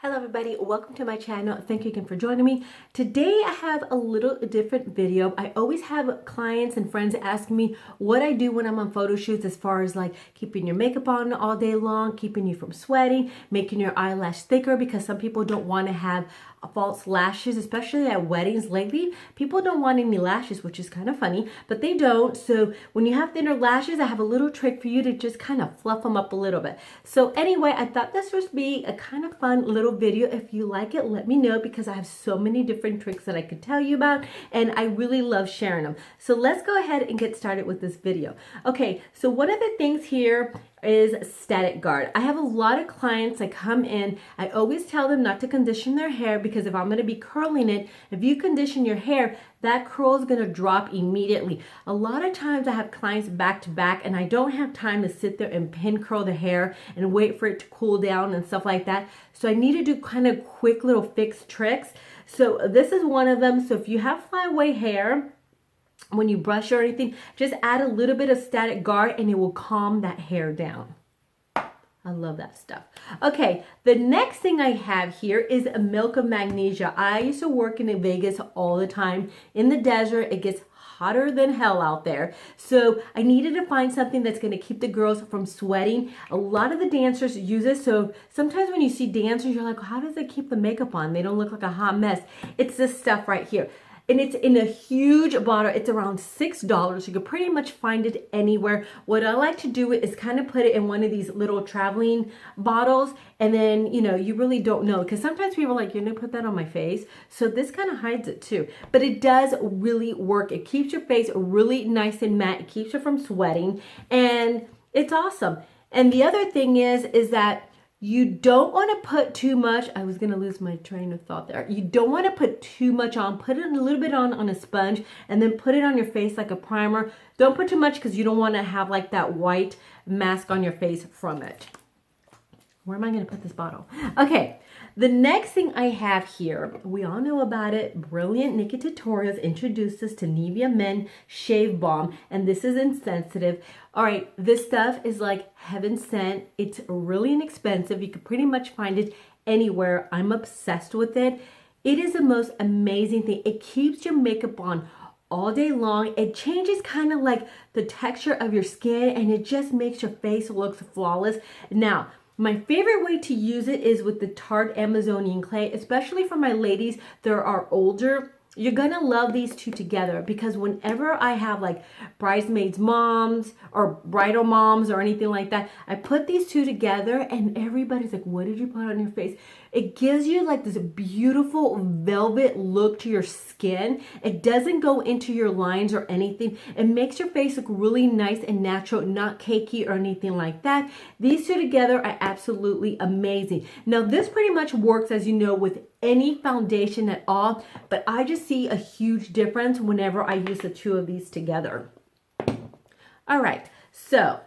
Hello everybody, welcome to my channel. Thank you again for joining me. Today I have a little different video. I always have clients and friends asking me what I do when I'm on photo shoots as far as like keeping your makeup on all day long, keeping you from sweating, making your eyelash thicker because some people don't want to have false lashes, especially at weddings lately. People don't want any lashes, which is kind of funny, but they don't. So when you have thinner lashes, I have a little trick for you to just kind of fluff them up a little bit. So anyway, I thought this would be a kind of fun little video. If you like it, let me know because I have so many different tricks that I could tell you about and I really love sharing them. So let's go ahead and get started with this video. Okay, so one of the things here is static guard. I have a lot of clients that come in. I always tell them not to condition their hair because if I'm going to be curling it, if you condition your hair, that curl is going to drop immediately. A lot of times I have clients back to back and I don't have time to sit there and pin curl the hair and wait for it to cool down and stuff like that. So I need to do kind of quick little fix tricks. So this is one of them. So if you have flyaway hair, when you brush or anything, just add a little bit of static guard and it will calm that hair down. I love that stuff. Okay, the next thing I have here is a milk of magnesia. I used to work in Vegas all the time. In the desert, it gets hotter than hell out there. So I needed to find something that's going to keep the girls from sweating. A lot of the dancers use it. So sometimes when you see dancers, you're like, how does it keep the makeup on? They don't look like a hot mess. It's this stuff right here. And it's in a huge bottle. It's around $6. You can pretty much find it anywhere. What I like to do is kind of put it in one of these little traveling bottles. And then, you know, you really don't know. Because sometimes people are like, you're going to put that on my face. So this kind of hides it too. But it does really work. It keeps your face really nice and matte. It keeps you from sweating. And it's awesome. And the other thing is that you don't want to put too much. I was going to lose my train of thought there. You don't want to put too much on. Put it a little bit on a sponge and then put it on your face like a primer. Don't put too much because you don't want to have like that white mask on your face from it. Where am I going to put this bottle? Okay. The next thing I have here, we all know about it. Brilliant Nikki Tutorials introduced us to Nivea Men Shave Balm, and this is insensitive. All right, this stuff is like heaven sent. It's really inexpensive. You can pretty much find it anywhere. I'm obsessed with it. It is the most amazing thing. It keeps your makeup on all day long. It changes kind of like the texture of your skin, and it just makes your face look flawless. Now, my favorite way to use it is with the Tarte Amazonian Clay, especially for my ladies that are older. You're gonna love these two together because whenever I have like bridesmaids moms or bridal moms or anything like that, I put these two together and everybody's like, what did you put on your face? It gives you like this beautiful velvet look to your skin. It doesn't go into your lines or anything. It makes your face look really nice and natural, not cakey or anything like that. These two together are absolutely amazing. Now this pretty much works, as you know, with any foundation at all, but I just see a huge difference whenever I use the two of these together. All right, so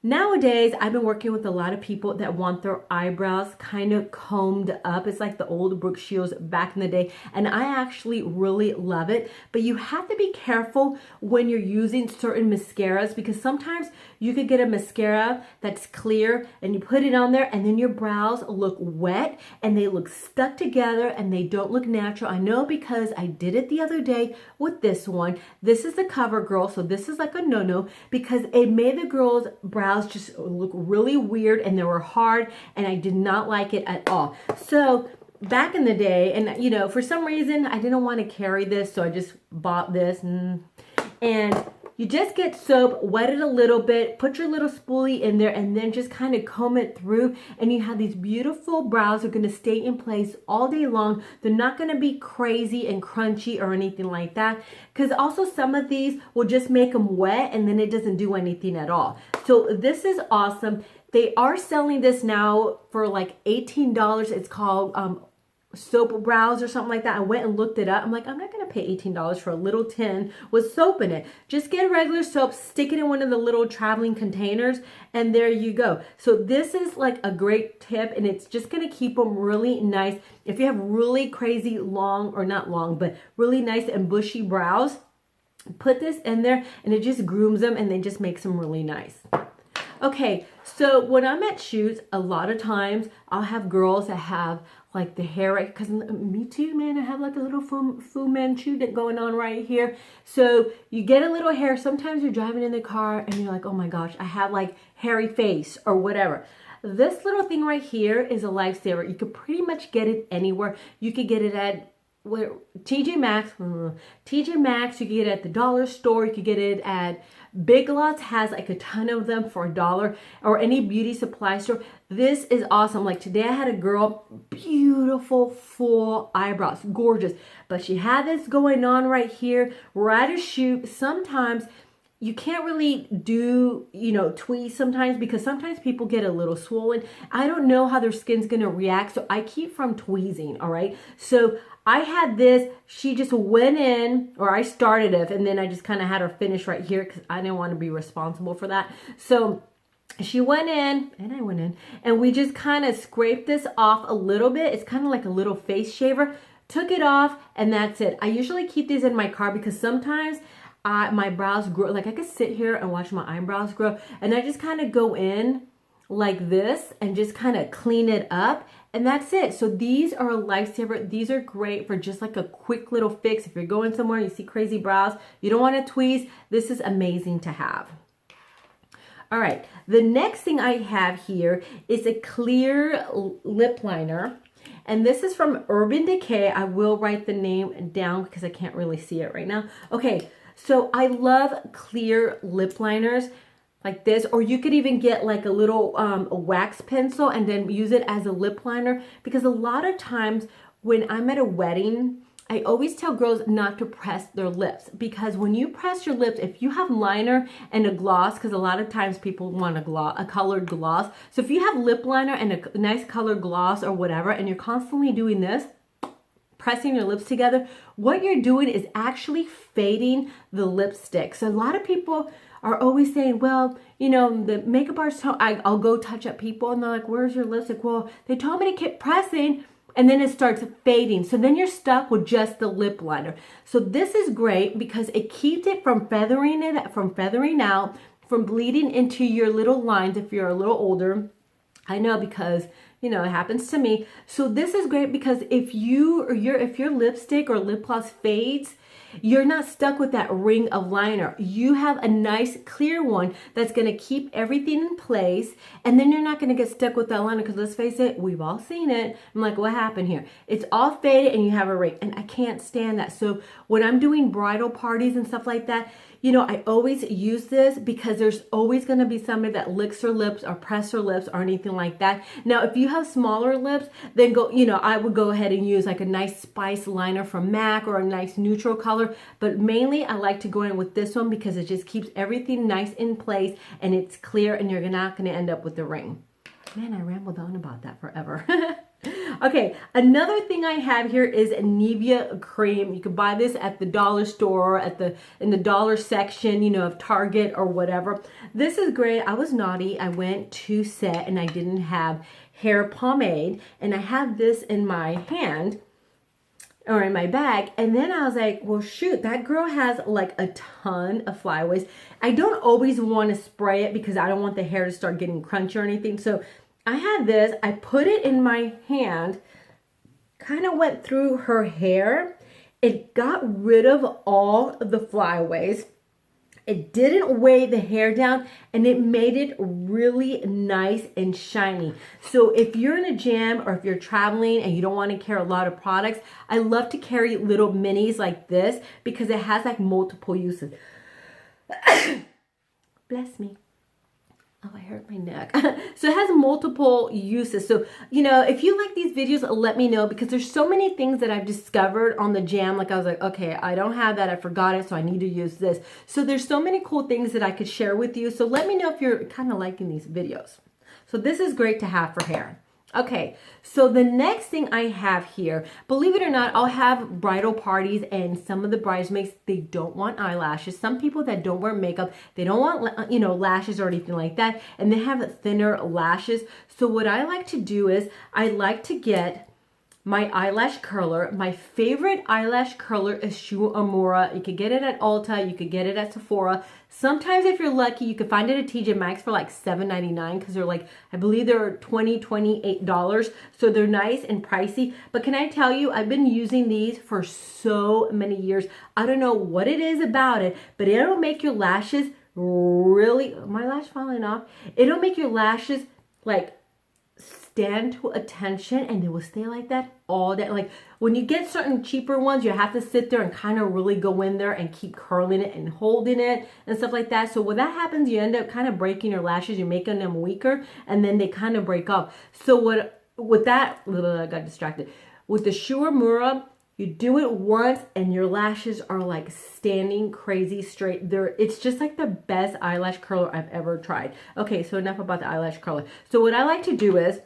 nowadays, I've been working with a lot of people that want their eyebrows kind of combed up. It's like the old Brooke Shields back in the day, and I actually really love it. But you have to be careful when you're using certain mascaras because sometimes you could get a mascara that's clear and you put it on there and then your brows look wet and they look stuck together and they don't look natural. I know because I did it the other day with this one. This is the CoverGirl, so this is like a no-no because it made the girl's brows just look really weird and they were hard and I did not like it at all. So back in the day, and you know, for some reason I didn't want to carry this, so I just bought this and you just get soap, wet it a little bit, put your little spoolie in there, and then just kind of comb it through, and you have these beautiful brows that are going to stay in place all day long. They're not going to be crazy and crunchy or anything like that, because also some of these will just make them wet, and then it doesn't do anything at all. So this is awesome. They are selling this now for like $18. It's called soap brows or something like that. I went and looked it up. I'm like, I'm not going to pay $18 for a little tin with soap in it. Just get a regular soap, stick it in one of the little traveling containers, and there you go. So this is like a great tip, and it's just going to keep them really nice. If you have really crazy long, or not long, but really nice and bushy brows, put this in there and it just grooms them and then just makes them really nice. Okay, so when I'm at shoots, a lot of times I'll have girls that have like the hair right, because me too, man, I have like a little Fu Manchu that going on right here. So you get a little hair. Sometimes you're driving in the car and you're like, oh my gosh, I have like hairy face or whatever. This little thing right here is a lifesaver. You could pretty much get it anywhere. You could get it at TJ Maxx. TJ Maxx, you can get it at the dollar store. You could get it at Big Lots, has like a ton of them for $1, or any beauty supply store. This is awesome. Like today I had a girl, beautiful full eyebrows, gorgeous, but she had this going on right here. We're at a shoot. Sometimes you can't really do, you know, tweeze sometimes, because sometimes people get a little swollen. I don't know how their skin's gonna react, so I keep from tweezing, all right? So I had this, she just went in, or I started it, and then I just kind of had her finish right here because I didn't want to be responsible for that. So she went in, and I went in, and we just kind of scraped this off a little bit. It's kind of like a little face shaver. Took it off, and that's it. I usually keep these in my car because sometimes my brows grow. Like I could sit here and watch my eyebrows grow, and I just kind of go in like this and just kind of clean it up, and that's it. So these are a lifesaver. These are great for just like a quick little fix. If you're going somewhere and you see crazy brows, you don't want to tweeze, this is amazing to have. All right, the next thing I have here is a clear lip liner, and this is from Urban Decay. I will write the name down because I can't really see it right now. Okay, so I love clear lip liners like this, or you could even get like a little a wax pencil and then use it as a lip liner, because a lot of times when I'm at a wedding, I always tell girls not to press their lips, because when you press your lips, if you have liner and a gloss, because a lot of times people want a colored gloss. So if you have lip liner and a nice colored gloss or whatever, and you're constantly doing this, pressing your lips together, what you're doing is actually fading the lipstick. So a lot of people are always saying, well, you know, the makeup artist, I'll go touch up people and they're like, where's your lipstick? Well, they told me to keep pressing, and then it starts fading. So then you're stuck with just the lip liner. So this is great because it keeps it from feathering out, from bleeding into your little lines if you're a little older. I know, because you know, it happens to me. So this is great because if your lipstick or lip gloss fades, you're not stuck with that ring of liner. You have a nice clear one that's going to keep everything in place, and then you're not going to get stuck with that liner, because let's face it, we've all seen it. I'm like, what happened here? It's all faded and you have a ring, and I can't stand that. So when I'm doing bridal parties and stuff like that, you know, I always use this because there's always going to be somebody that licks her lips or press her lips or anything like that. Now, if you have smaller lips, then I would go ahead and use like a nice spice liner from MAC or a nice neutral color. But mainly I like to go in with this one because it just keeps everything nice in place and it's clear, and you're not going to end up with the ring. Man, I rambled on about that forever. Okay, another thing I have here is a Nivea cream. You can buy this at the dollar store, in the dollar section, you know, of Target or whatever. This is great. I was naughty. I went to set and I didn't have hair pomade, and I have this in my hand or in my bag, and then I was like, well shoot, that girl has like a ton of flyaways. I don't always want to spray it because I don't want the hair to start getting crunchy or anything. So I had this, I put it in my hand, kind of went through her hair. It got rid of all of the flyaways. It didn't weigh the hair down, and it made it really nice and shiny. So if you're in a jam or if you're traveling and you don't want to carry a lot of products, I love to carry little minis like this because it has like multiple uses. Bless me. Oh, I hurt my neck. So it has multiple uses. So, you know, if you like these videos, let me know, because there's so many things that I've discovered on the jam. Like I was like, okay, I don't have that. I forgot it. So I need to use this. So there's so many cool things that I could share with you. So let me know if you're kind of liking these videos. So this is great to have for hair. Okay, so the next thing I have here, believe it or not, I'll have bridal parties, and some of the bridesmaids, they don't want eyelashes. Some people that don't wear makeup, they don't want, you know, lashes or anything like that, and they have thinner lashes. So what I like to do is I like to get my eyelash curler. My favorite eyelash curler is Shumeura. You could get it at Ulta, you could get it at Sephora. Sometimes if you're lucky, you could find it at TJ Maxx for like $7.99 because they're like, I believe they're $28. So they're nice and pricey. But can I tell you, I've been using these for so many years. I don't know what it is about it, but it'll make your lashes really, my lash falling off. It'll make your lashes like stand to attention, and they will stay like that all day. Like when you get certain cheaper ones, you have to sit there and kind of really go in there and keep curling it and holding it and stuff like that. So when that happens, you end up kind of breaking your lashes. You're making them weaker, and then they kind of break off. So with that, I got distracted. With the Shumeura, you do it once and your lashes are like standing crazy straight. It's just like the best eyelash curler I've ever tried. Okay, so enough about the eyelash curler. So what I like to do is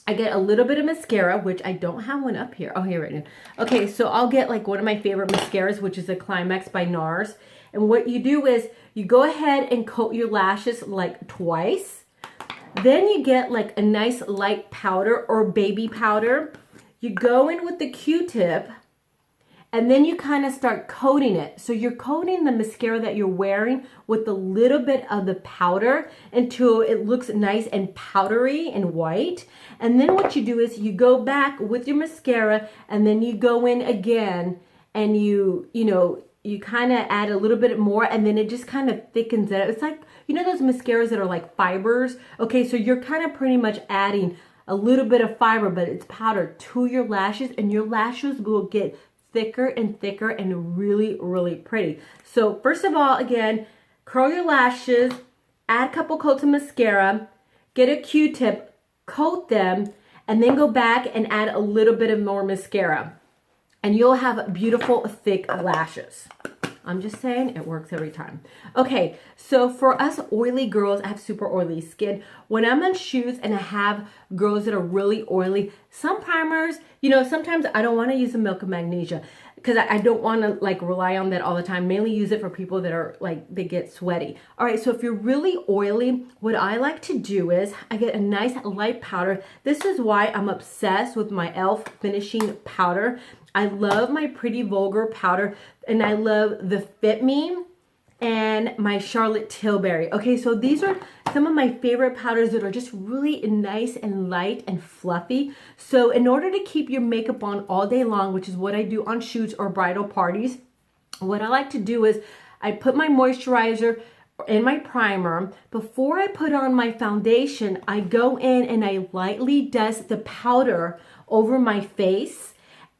I get a little bit of mascara, which I don't have one up here. Oh, here right now. Okay, so I'll get like one of my favorite mascaras, which is the Climax by NARS. And what you do is you go ahead and coat your lashes like twice. Then you get like a nice light powder or baby powder. You go in with the Q-tip, and then you kind of start coating it. So you're coating the mascara that you're wearing with a little bit of the powder until it looks nice and powdery and white. And then what you do is you go back with your mascara, and then you go in again, and you kind of add a little bit more, and then it just kind of thickens it. It's like, you know those mascaras that are like fibers? Okay, so you're kind of pretty much adding a little bit of fiber, but it's powder to your lashes, and your lashes will get thicker and thicker and really, really pretty. So first of all, again, curl your lashes, add a couple coats of mascara, get a Q-tip, coat them, and then go back and add a little bit of more mascara. And you'll have beautiful, thick lashes. I'm just saying, it works every time. Okay, so for us oily girls, I have super oily skin. When I'm on shoots and I have girls that are really oily, some primers, sometimes I don't want to use the milk of magnesia because I don't want to like rely on that all the time. Mainly use it for people that are like, they get sweaty. All right, so if you're really oily, what I like to do is I get a nice light powder. This is why I'm obsessed with my e.l.f. finishing powder. I love my Pretty Vulgar powder, and I love the Fit Me and my Charlotte Tilbury. Okay, so these are some of my favorite powders that are just really nice and light and fluffy. So in order to keep your makeup on all day long, which is what I do on shoots or bridal parties, what I like to do is I put my moisturizer and my primer. Before I put on my foundation, I go in and I lightly dust the powder over my face.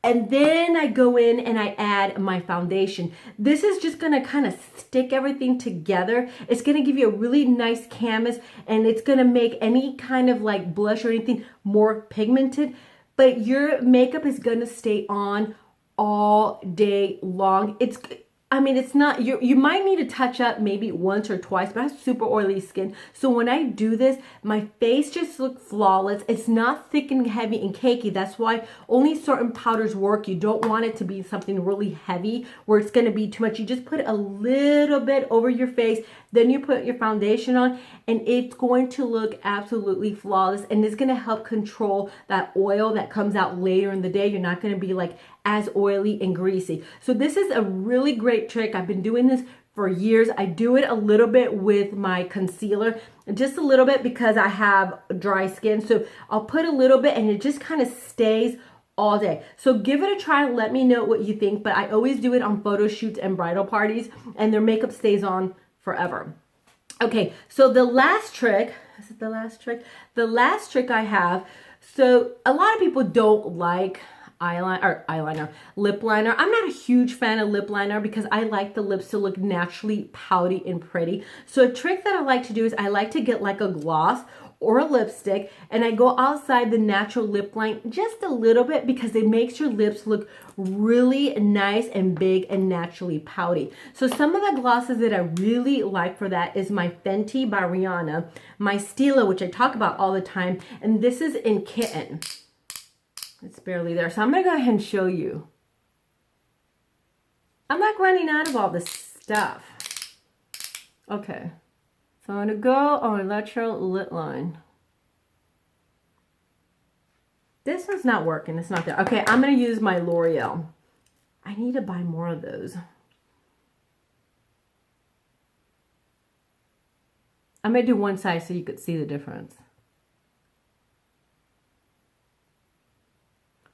And then I go in and I add my foundation. This is just gonna kind of stick everything together. It's gonna give you a really nice canvas, and it's gonna make any kind of like blush or anything more pigmented. But your makeup is gonna stay on all day long. It's not, you might need to touch up maybe once or twice, but I have super oily skin. So when I do this, my face just looks flawless. It's not thick and heavy and cakey. That's why only certain powders work. You don't want it to be something really heavy where it's going to be too much. You just put a little bit over your face, then you put your foundation on, and it's going to look absolutely flawless. And it's going to help control that oil that comes out later in the day. You're not going to be like as oily and greasy. So this is a really great trick. I've been doing this for years. I do it a little bit with my concealer, just a little bit because I have dry skin. So I'll put a little bit and it just kind of stays all day. So give it a try and let me know what you think. But I always do it on photo shoots and bridal parties, and their makeup stays on forever. Okay, so the last trick, is it the last trick? The last trick I have, so a lot of people don't like lip liner. I'm not a huge fan of lip liner because I like the lips to look naturally pouty and pretty. So a trick that I like to do is I like to get like a gloss or a lipstick, and I go outside the natural lip line just a little bit because it makes your lips look really nice and big and naturally pouty. So some of the glosses that I really like for that is my Fenty by Rihanna, my Stila, which I talk about all the time, and this is in Kitten. It's barely there. So I'm going to go ahead and show you. I'm like running out of all this stuff. Okay. So I'm going to go on lateral lip line. This one's not working. It's not there. Okay, I'm going to use my L'Oreal. I need to buy more of those. I'm going to do one side so you could see the difference.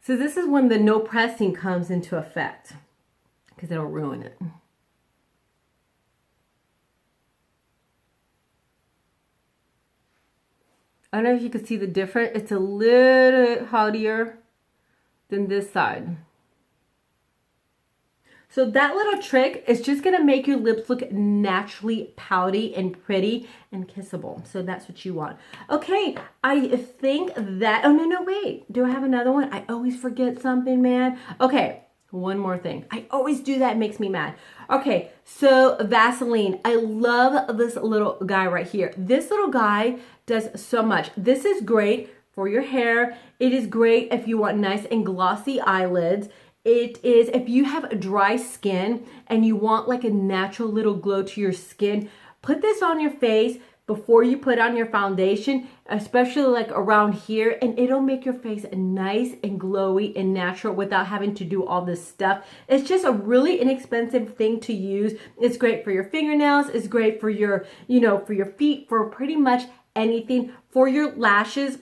So this is when the no pressing comes into effect, because it'll ruin it. I don't know if you can see the difference. It's a little haughtier than this side. So that little trick is just going to make your lips look naturally pouty and pretty and kissable. So that's what you want. Okay, I think that, oh no, wait. Do I have another one? I always forget something, man. Okay, one more thing. I always do that. It makes me mad. Okay, so Vaseline. I love this little guy right here. This little guy does so much. This is great for your hair. It is great if you want nice and glossy eyelids. It is if you have dry skin and you want like a natural little glow to your skin, put this on your face before you put on your foundation, especially like around here, and it'll make your face nice and glowy and natural without having to do all this stuff. It's just a really inexpensive thing to use. It's great for your fingernails. It's great for your, for your feet, for pretty much anything, for your lashes.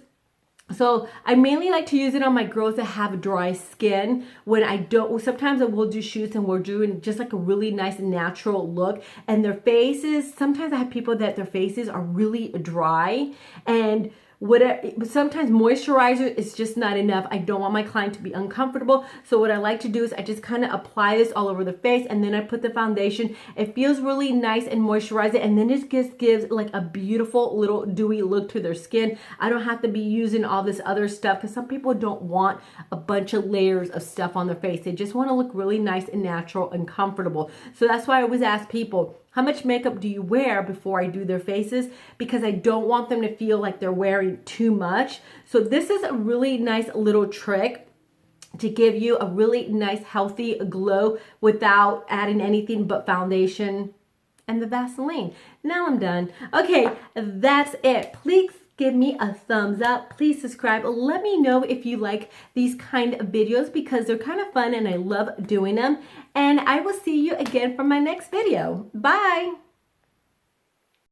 So I mainly like to use it on my girls that have dry skin. When I don't, sometimes I will do shoots and we're doing just like a really nice natural look, and their faces, sometimes I have people that their faces are really dry, and sometimes moisturizer is just not enough. I don't want my client to be uncomfortable. So what I like to do is I just kind of apply this all over the face, and then I put the foundation. It feels really nice and moisturizing, and then it just gives like a beautiful little dewy look to their skin. I don't have to be using all this other stuff, because some people don't want a bunch of layers of stuff on their face. They just want to look really nice and natural and comfortable. So that's why I always ask people, how much makeup do you wear before I do their faces? Because I don't want them to feel like they're wearing too much. So this is a really nice little trick to give you a really nice healthy glow without adding anything but foundation and the Vaseline. Now I'm done. Okay, that's it. Please give me a thumbs up. Please subscribe. Let me know if you like these kind of videos, because they're kind of fun and I love doing them. And I will see you again for my next video. Bye.